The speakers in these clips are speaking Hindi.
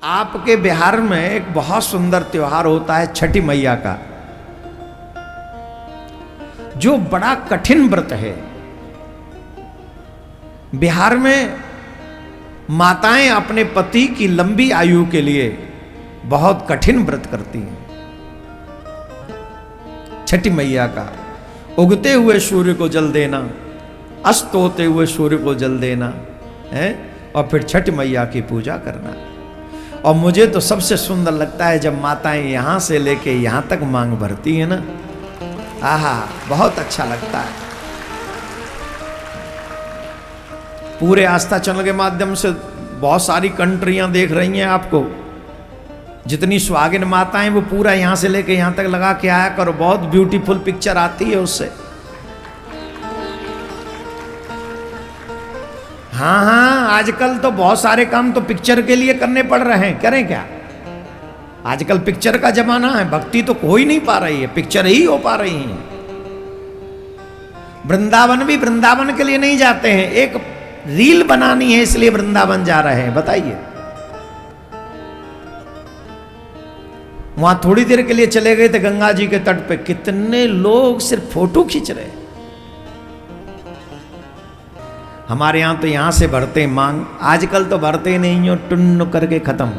आपके बिहार में एक बहुत सुंदर त्योहार होता है छठी मैया का, जो बड़ा कठिन व्रत है। बिहार में माताएं अपने पति की लंबी आयु के लिए बहुत कठिन व्रत करती हैं। छठी मैया का उगते हुए सूर्य को जल देना, अस्त होते हुए सूर्य को जल देना है, और फिर छठ मैया की पूजा करना। और मुझे तो सबसे सुंदर लगता है जब माताएं यहां से लेके यहां तक मांग भरती है ना, आहा, बहुत अच्छा लगता है। पूरे आस्था चैनल के माध्यम से बहुत सारी कंट्रियां देख रही हैं आपको। जितनी सुहागिन माताएं वो पूरा यहां से लेके यहां तक लगा के आया करो, बहुत ब्यूटीफुल पिक्चर आती है उससे। हाँ हाँ, आजकल तो बहुत सारे काम तो पिक्चर के लिए करने पड़ रहे हैं, करें क्या? आजकल पिक्चर का जमाना है, भक्ति तो हो ही नहीं पा रही है, पिक्चर ही हो पा रही है। वृंदावन भी वृंदावन के लिए नहीं जाते हैं, एक रील बनानी है इसलिए वृंदावन जा रहे हैं। बताइए, वहां थोड़ी देर के लिए चले गए थे गंगा जी के तट पे, कितने लोग सिर्फ फोटो खींच रहे। हमारे यहां तो यहां से भरते मांग, आजकल तो भरते नहीं हो, टुन्न करके खत्म।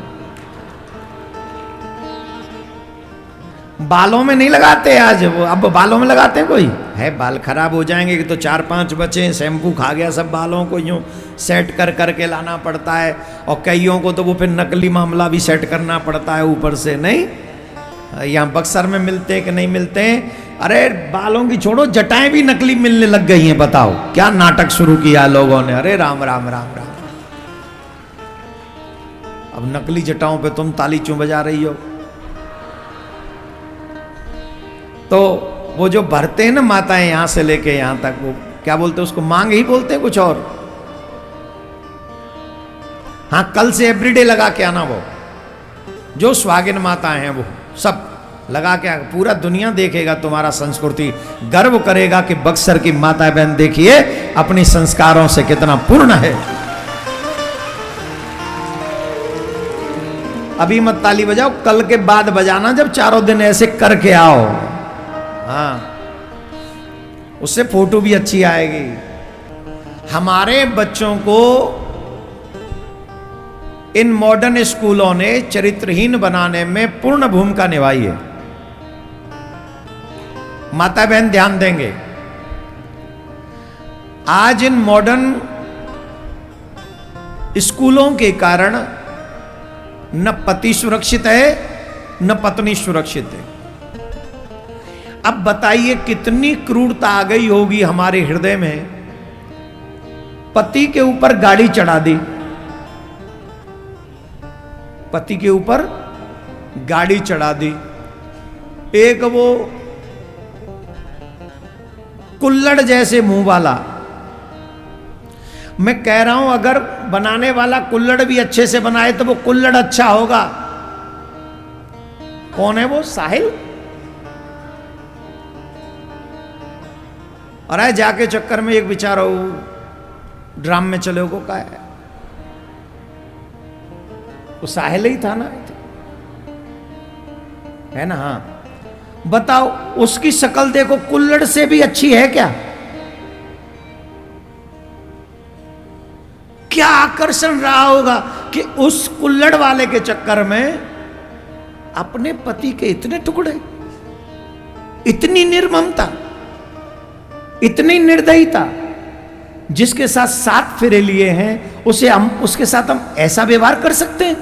बालों में नहीं लगाते आज, वो अब बालों में लगाते हैं कोई है? बाल खराब हो जाएंगे कि तो 4-5 बचे, शैम्पू खा गया सब, बालों को यूं सेट कर करके लाना पड़ता है। और कईयों को तो वो फिर नकली मामला भी सेट करना पड़ता है ऊपर से। नहीं, यहाँ बक्सर में मिलते हैं कि नहीं मिलते हैं? अरे बालों की छोड़ो, जटाएं भी नकली मिलने लग गई हैं। बताओ क्या नाटक शुरू किया लोगों ने। अरे राम राम राम राम। अब नकली जटाओं पे तुम ताली क्यों बजा रही हो? तो वो जो भरते हैं ना माताएं यहां से लेके यहां तक, वो क्या बोलते हैं उसको? मांग ही बोलते हैं, कुछ और। हाँ, कल से एवरीडे लगा के आना। वो जो सुहागिन माताएं हैं वो सब लगा के, पूरा दुनिया देखेगा तुम्हारा संस्कृति, गर्व करेगा कि बक्सर की माता बहन देखिए अपनी संस्कारों से कितना पूर्ण है। अभी मत ताली बजाओ, कल के बाद बजाना, जब चारों दिन ऐसे करके आओ। हाँ, उससे फोटो भी अच्छी आएगी। हमारे बच्चों को इन मॉडर्न स्कूलों ने चरित्रहीन बनाने में पूर्ण भूमिका निभाई है। माता बहन ध्यान देंगे, आज इन मॉडर्न स्कूलों के कारण न पति सुरक्षित है न पत्नी सुरक्षित है। अब बताइए कितनी क्रूरता आ गई होगी हमारे हृदय में। पति के ऊपर गाड़ी चढ़ा दी, पति के ऊपर गाड़ी चढ़ा दी। एक वो कुल्लड़ जैसे मुंह वाला, मैं कह रहा हूं अगर बनाने वाला कुल्लड़ भी अच्छे से बनाए तो वो कुल्लड़ अच्छा होगा। कौन है वो? साहिल। अरे जाके चक्कर में एक बेचारा ड्राम में चले को का वो साहिल ही था ना, है ना? हाँ, बताओ उसकी शक्ल देखो, कुल्लड़ से भी अच्छी है क्या? क्या आकर्षण रहा होगा कि उस कुल्लड़ वाले के चक्कर में अपने पति के इतने टुकड़े, इतनी निर्ममता, इतनी निर्दयता। जिसके साथ 7 फेरे लिए हैं उसे हम, उसके साथ हम ऐसा व्यवहार कर सकते हैं?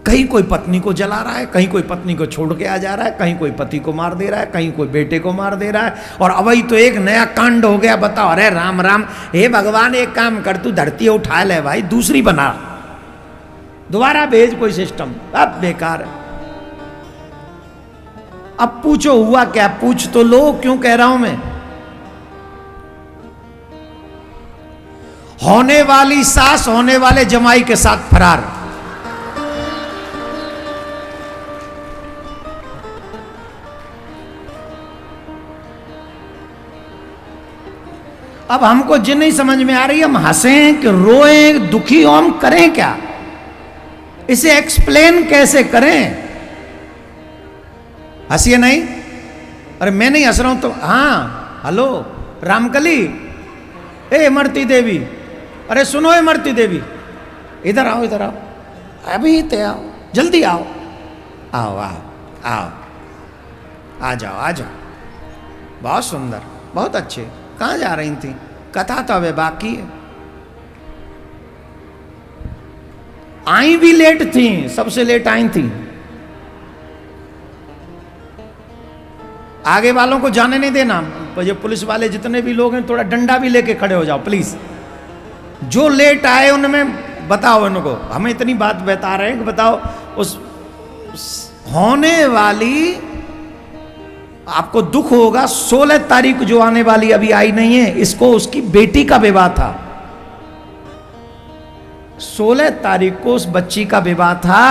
कहीं कोई पत्नी को जला रहा है, कहीं कोई पत्नी को छोड़ के आ जा रहा है, कहीं कोई पति को मार दे रहा है, कहीं कोई बेटे को मार दे रहा है। और अभी तो एक नया कांड हो गया। बताओ, अरे राम राम, हे भगवान, एक काम कर, तू धरती उठा ले भाई, दूसरी बना, दोबारा भेज कोई सिस्टम। अब बेकार है। अब पूछो हुआ क्या? पूछ तो लो, क्यों कह रहा हूं मैं। होने वाली सास होने वाले जमाई के साथ फरार। अब हमको जिन नहीं समझ में आ रही, हम हंसें कि रोएं, दुखी हो, हम करें क्या, इसे एक्सप्लेन कैसे करें? हंसिए नहीं। अरे मैं नहीं हंस रहा हूं तो, हाँ हेलो रामकली, ए इमरती देवी, अरे सुनो इमरती देवी, इधर आओ इधर आओ, अभी ते आओ, जल्दी आओ, आओ आओ आओ, आ जाओ आ जाओ, बहुत सुंदर, बहुत अच्छे, कहाँ जा रही थी? कथा तो अबे बाकी है। आई भी लेट थी, सबसे लेट आई थी। आगे वालों को जाने नहीं देना, ये पुलिस वाले जितने भी लोग हैं थोड़ा डंडा भी लेके खड़े हो जाओ प्लीज। जो लेट आए उनमें बताओ, इनको हमें इतनी बात बता रहे हैं कि बताओ उस होने वाली, आपको दुख होगा 16 तारीख जो आने वाली अभी आई नहीं है, इसको उसकी बेटी का विवाह था। 16 तारीख को उस बच्ची का विवाह था।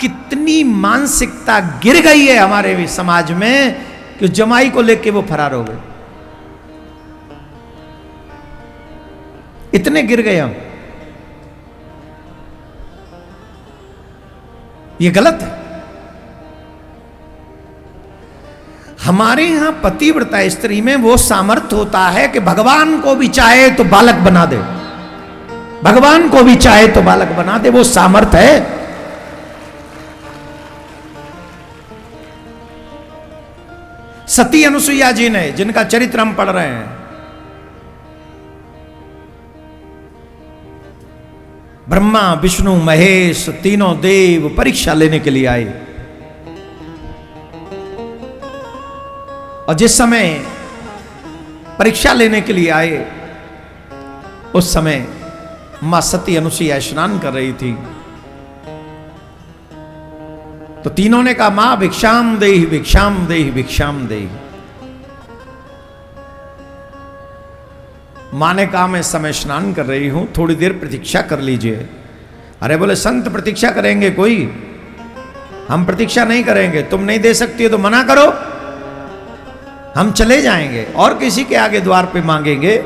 कितनी मानसिकता गिर गई है हमारे भी समाज में कि जमाई को लेके वो फरार हो गए। इतने गिर गए हम, ये गलत है। हमारे यहां पतिव्रता स्त्री में वो सामर्थ्य होता है कि भगवान को भी चाहे तो बालक बना दे, भगवान को भी चाहे तो बालक बना दे, वो सामर्थ्य है। सती अनुसुईया जी ने, जिनका चरित्र हम पढ़ रहे हैं, ब्रह्मा विष्णु महेश तीनों देव परीक्षा लेने के लिए आए, और जिस समय परीक्षा लेने के लिए आए उस समय मां सती अनुसुईया स्नान कर रही थी। तो तीनों ने कहा मां भिक्षाम देहि भिक्षाम देहि भिक्षाम देहि। मां ने कहा मैं समय स्नान कर रही हूं, थोड़ी देर प्रतीक्षा कर लीजिए। अरे बोले संत प्रतीक्षा करेंगे कोई, हम प्रतीक्षा नहीं करेंगे, तुम नहीं दे सकती हो तो मना करो, हम चले जाएंगे और किसी के आगे द्वार पे मांगेंगे।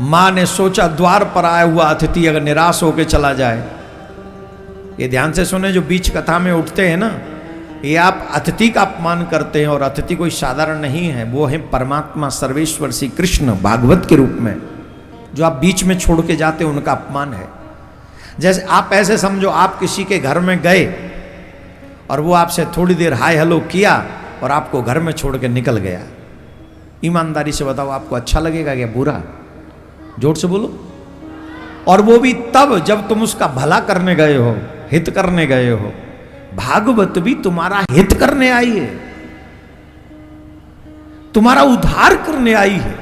मां ने सोचा द्वार पर आया हुआ अतिथि अगर निराश होकर चला जाए, ये ध्यान से सुने जो बीच कथा में उठते हैं ना, ये आप अतिथि का अपमान करते हैं, और अतिथि कोई साधारण नहीं है, वो है परमात्मा सर्वेश्वर श्री कृष्ण भागवत के रूप में। जो आप बीच में छोड़ के जाते हैं उनका अपमान है। जैसे आप ऐसे समझो आप किसी के घर में गए और वो आपसे थोड़ी देर हाय हेलो किया और आपको घर में छोड़ के निकल गया, ईमानदारी से बताओ आपको अच्छा लगेगा क्या बुरा? जोर से बोलो। और वो भी तब जब तुम उसका भला करने गए हो, हित करने गए हो। भागवत भी तुम्हारा हित करने आई है, तुम्हारा उद्धार करने आई है।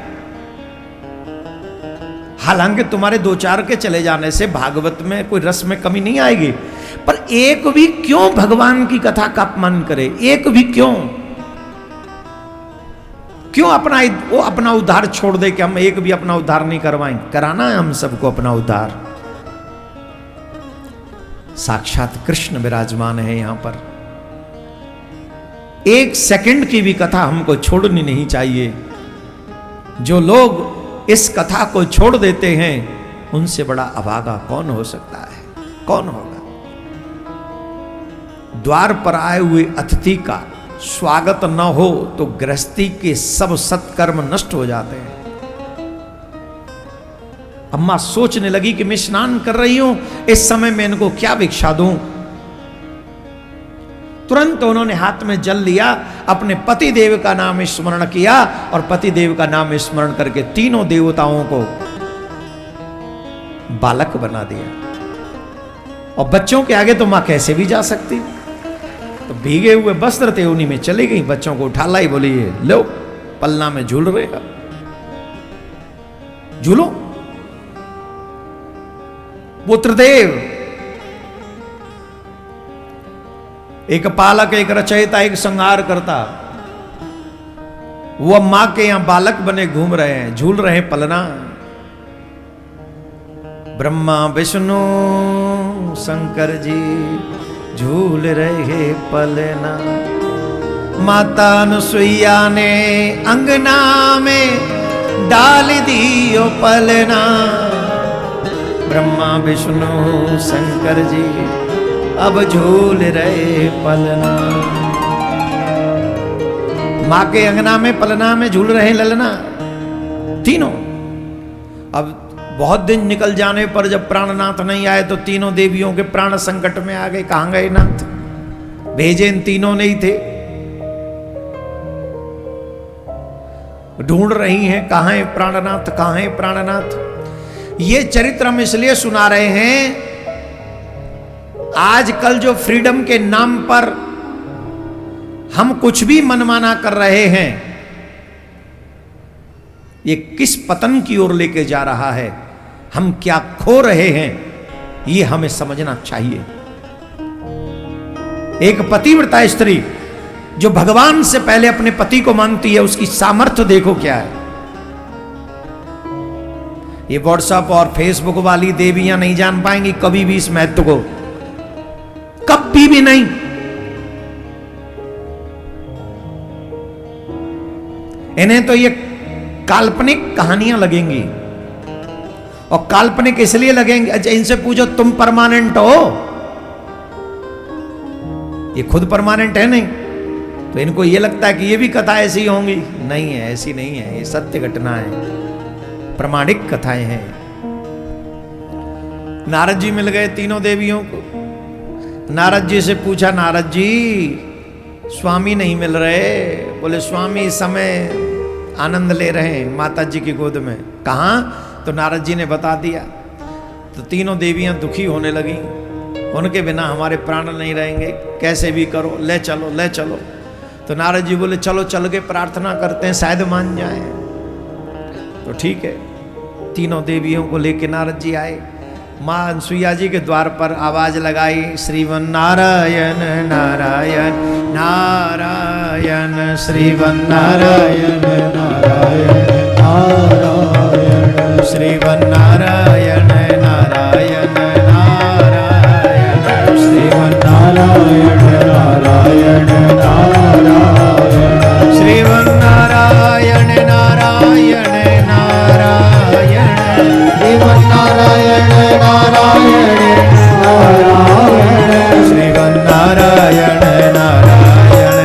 हालांकि तुम्हारे दो चार के चले जाने से भागवत में कोई रस में कमी नहीं आएगी, पर एक भी क्यों भगवान की कथा का अपमान करे? एक भी क्यों वो अपना उद्धार छोड़ दे कि हम एक भी अपना उद्धार नहीं करवाएं? कराना है हम सबको अपना उद्धार। साक्षात कृष्ण विराजमान है यहां पर। एक सेकंड की भी कथा हमको छोड़नी नहीं चाहिए। जो लोग इस कथा को छोड़ देते हैं उनसे बड़ा अभागा कौन हो सकता है? कौन होगा? द्वार पर आए हुए अतिथि का स्वागत न हो तो गृहस्थी के सब सत्कर्म नष्ट हो जाते हैं। अम्मा सोचने लगी कि मैं स्नान कर रही हूं, इस समय मैं इनको क्या भिक्षा दूं। तुरंत उन्होंने हाथ में जल लिया, अपने पति देव का नाम स्मरण किया और पति देव का नाम स्मरण करके तीनों देवताओं को बालक बना दिया। और बच्चों के आगे तो मां कैसे भी जा सकती, तो भीगे हुए वस्त्र थे उन्हीं में चली गई, बच्चों को उठा लाई, बोली ये लो पलना में झूल रहेगा, झूलो। पुत्रदेव, एक पालक, एक रचयिता, एक संहार करता, वो मां के यहां बालक बने घूम रहे हैं, झूल रहे हैं पलना। ब्रह्मा विष्णु शंकर जी झूल रहे पलना। माता अनुसुईया ने अंगना में डाल दियो पलना। ब्रह्मा विष्णु शंकर जी अब झूल रहे पलना। माँ के अंगना में पलना में झूल रहे ललना तीनों। अब बहुत दिन निकल जाने पर जब प्राणनाथ नहीं आए तो तीनों देवियों के प्राण संकट में आ गए। कहां गए नाथ? भेजे इन तीनों नहीं थे, ढूंढ रही हैं कहां है प्राणनाथ, कहां है प्राणनाथ। ये चरित्र हम इसलिए सुना रहे हैं, आजकल जो फ्रीडम के नाम पर हम कुछ भी मनमाना कर रहे हैं, ये किस पतन की ओर लेके जा रहा है, हम क्या खो रहे हैं, ये हमें समझना चाहिए। एक पतिव्रता स्त्री जो भगवान से पहले अपने पति को मानती है, उसकी सामर्थ्य देखो क्या है। ये व्हाट्सएप और फेसबुक वाली देवियां नहीं जान पाएंगी कभी भी इस महत्व को, कभी भी नहीं। इन्हें तो ये काल्पनिक कहानियां लगेंगी, और काल्पनिक इसलिए लगेंगे, अच्छा इनसे पूछो तुम परमानेंट हो, ये खुद परमानेंट है नहीं, तो इनको ये लगता है कि ये भी कथा ऐसी होंगी। नहीं है, ऐसी नहीं है, ये सत्य घटना है, प्रमाणिक कथाएं हैं। नारद जी मिल गए तीनों देवियों को। नारद जी से पूछा, नारद जी स्वामी नहीं मिल रहे। बोले स्वामी इस समय आनंद ले रहे हैं माता जी की गोद में। कहाँ? तो नारद जी ने बता दिया। तो तीनों देवियां दुखी होने लगी, उनके बिना हमारे प्राण नहीं रहेंगे, कैसे भी करो ले चलो ले चलो। तो नारद जी बोले चलो चल के प्रार्थना करते हैं, शायद मान जाए। तो ठीक है, तीनों देवियों को लेके नारद जी आए। माँ अनुसुईया जी के द्वार पर आवाज लगाई, श्रीवन नारायण नारायण नारायण, श्रीवन नारायण नारायण नारायण, श्रीवन नारायण नारायण नारायण, श्रीवन नारायण नारायण नारायण, श्रीवन नारायण नारायण नारायण, श्रीवन नारायण नारायण नारायण, श्रीवन नारायण नारायण नारायण, श्रीवन नारायण नारायण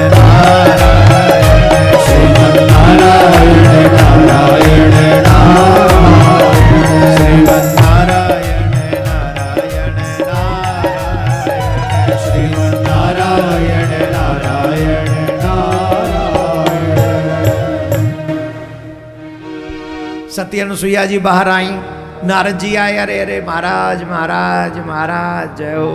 नारायण, श्रीवन नारायण नारायण नारायण, श्रीवन नारायण नारायण नारायण। सती अनुसुईया जी बाहर आई, नारद जी आए, अरे अरे महाराज महाराज महाराज जय हो।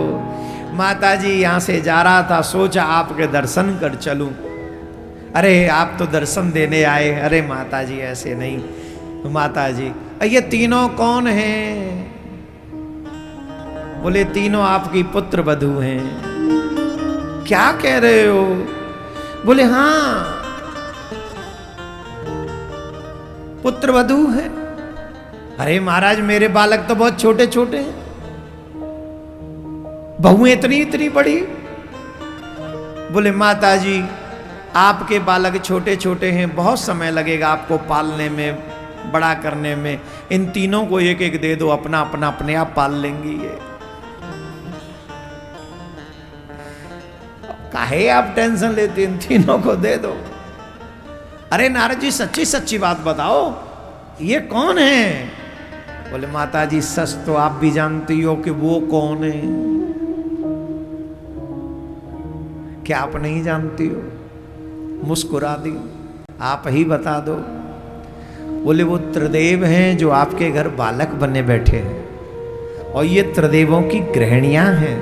माता जी यहाँ से जा रहा था, सोचा आपके दर्शन कर चलूं। अरे आप तो दर्शन देने आए। अरे माता जी ऐसे नहीं। माता जी ये तीनों कौन हैं? बोले तीनों आपकी पुत्र वधू हैं। क्या कह रहे हो? बोले हाँ पुत्र वधू है। अरे महाराज मेरे बालक तो बहुत छोटे छोटे हैं, बहुएं इतनी इतनी बड़ी। बोले माता जी आपके बालक छोटे छोटे हैं, बहुत समय लगेगा आपको पालने में, बड़ा करने में। इन तीनों को एक एक दे दो, अपना अपना अपने आप पाल लेंगी ये। काहे आप टेंशन लेते, इन तीनों को दे दो। अरे नारद जी सच्ची सच्ची बात बताओ, ये कौन है? बोले माता जी सच तो आप भी जानती हो कि वो कौन है। क्या आप नहीं जानती हो? मुस्कुरा दी, आप ही बता दो। बोले वो त्रिदेव हैं जो आपके घर बालक बने बैठे हैं, और ये त्रिदेवों की गृहिणियां हैं।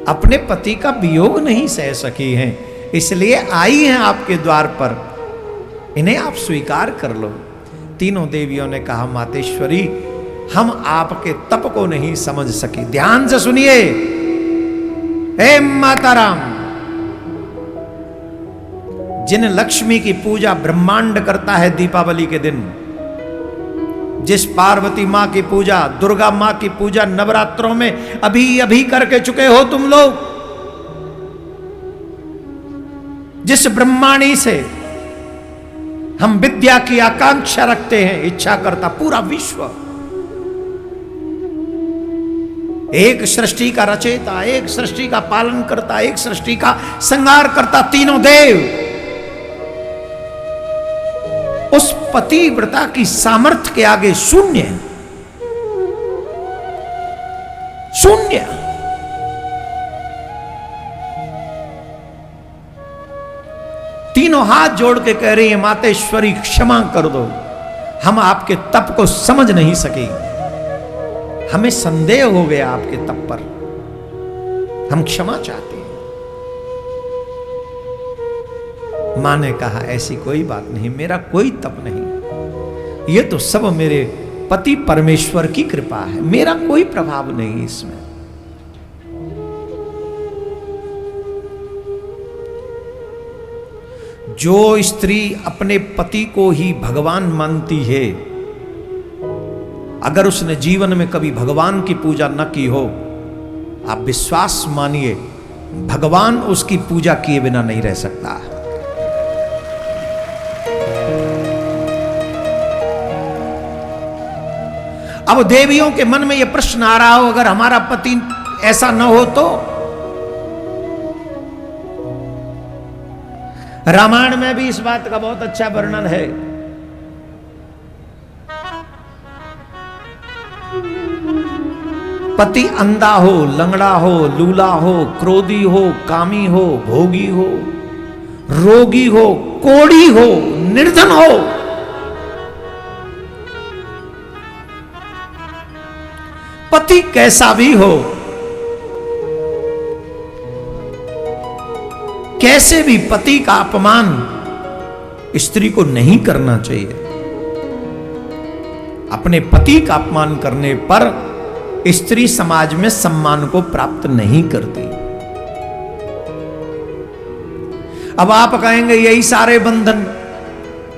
अपने पति का वियोग नहीं सह सकी हैं, इसलिए आई हैं आपके द्वार पर, इन्हें आप स्वीकार कर लो। तीनों देवियों ने कहा मातेश्वरी हम आपके तप को नहीं समझ सकी। ध्यान से सुनिए, हे माताराम, जिन लक्ष्मी की पूजा ब्रह्मांड करता है दीपावली के दिन, जिस पार्वती माँ की पूजा, दुर्गा माँ की पूजा नवरात्रों में अभी अभी करके चुके हो तुम लोग, जिस ब्रह्माणी से हम विद्या की आकांक्षा रखते हैं, इच्छा करता पूरा विश्व, एक सृष्टि का रचयिता, एक सृष्टि का पालन करता, एक सृष्टि का संहार करता, तीनों देव, उस पतिव्रता की सामर्थ्य के आगे शून्य, शून्य। तीनों हाथ जोड़ के कह रही है, मातेश्वरी क्षमा कर दो, हम आपके तप को समझ नहीं सके, हमें संदेह हो गया आपके तप पर, हम क्षमा चाहते हैं। मां ने कहा ऐसी कोई बात नहीं, मेरा कोई तप नहीं, ये तो सब मेरे पति परमेश्वर की कृपा है, मेरा कोई प्रभाव नहीं इसमें। जो स्त्री अपने पति को ही भगवान मानती है, अगर उसने जीवन में कभी भगवान की पूजा न की हो, आप विश्वास मानिए भगवान उसकी पूजा किए बिना नहीं रह सकता। अब देवियों के मन में यह प्रश्न आ रहा हो, अगर हमारा पति ऐसा न हो तो? रामायण में भी इस बात का बहुत अच्छा वर्णन है। पति अंधा हो, लंगड़ा हो, लूला हो, क्रोधी हो, कामी हो, भोगी हो, रोगी हो, कोढ़ी हो, निर्धन हो, पति कैसा भी हो, कैसे भी पति का अपमान स्त्री को नहीं करना चाहिए। अपने पति का अपमान करने पर स्त्री समाज में सम्मान को प्राप्त नहीं करती। अब आप कहेंगे यही सारे बंधन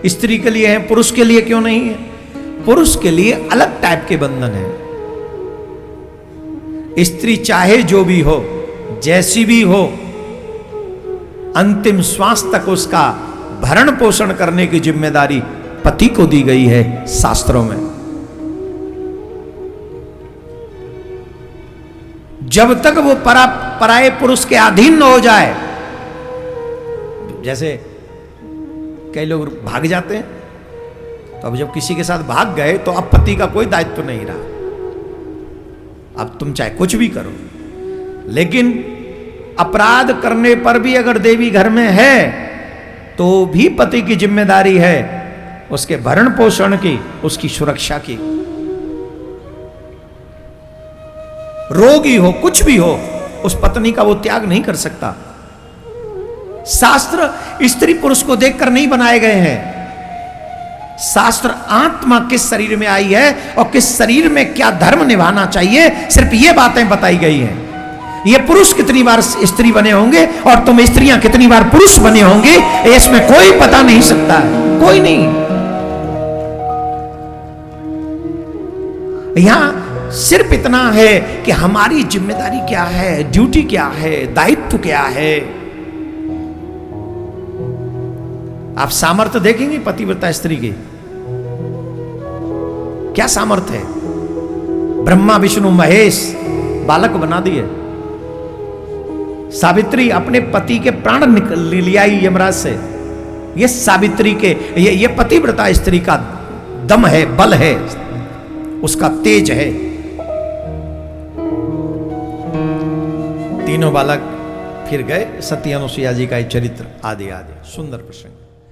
स्त्री के लिए हैं, पुरुष के लिए क्यों नहीं है? पुरुष के लिए अलग टाइप के बंधन है। स्त्री चाहे जो भी हो, जैसी भी हो, अंतिम श्वास तक उसका भरण पोषण करने की जिम्मेदारी पति को दी गई है शास्त्रों में। जब तक वो पराये पुरुष के अधीन न हो जाए, जैसे कई लोग भाग जाते हैं, तो अब जब किसी के साथ भाग गए तो अब पति का कोई दायित्व तो नहीं रहा, अब तुम चाहे कुछ भी करो। लेकिन अपराध करने पर भी अगर देवी घर में है तो भी पति की जिम्मेदारी है उसके भरण पोषण की, उसकी सुरक्षा की। रोगी हो, कुछ भी हो, उस पत्नी का वो त्याग नहीं कर सकता। शास्त्र स्त्री पुरुष को देखकर नहीं बनाए गए हैं। शास्त्र आत्मा किस शरीर में आई है और किस शरीर में क्या धर्म निभाना चाहिए, सिर्फ ये बातें बताई गई हैं। ये पुरुष कितनी बार स्त्री बने होंगे और तुम स्त्रियां कितनी बार पुरुष बने होंगे, इसमें कोई पता नहीं सकता है, कोई नहीं। यहां सिर्फ इतना है कि हमारी जिम्मेदारी क्या है, ड्यूटी क्या है, दायित्व क्या है। आप सामर्थ्य देखेंगे पतिव्रता स्त्री की, क्या सामर्थ्य है। ब्रह्मा विष्णु महेश बालक बना दिए। सावित्री अपने पति के प्राण लिया यमराज से। ये सावित्री के ये पतिव्रता स्त्री का दम है, बल है, उसका तेज है। तीनों बालक फिर गए। सती अनुसुईया जी का चरित्र आदि आदि सुंदर प्रसंग।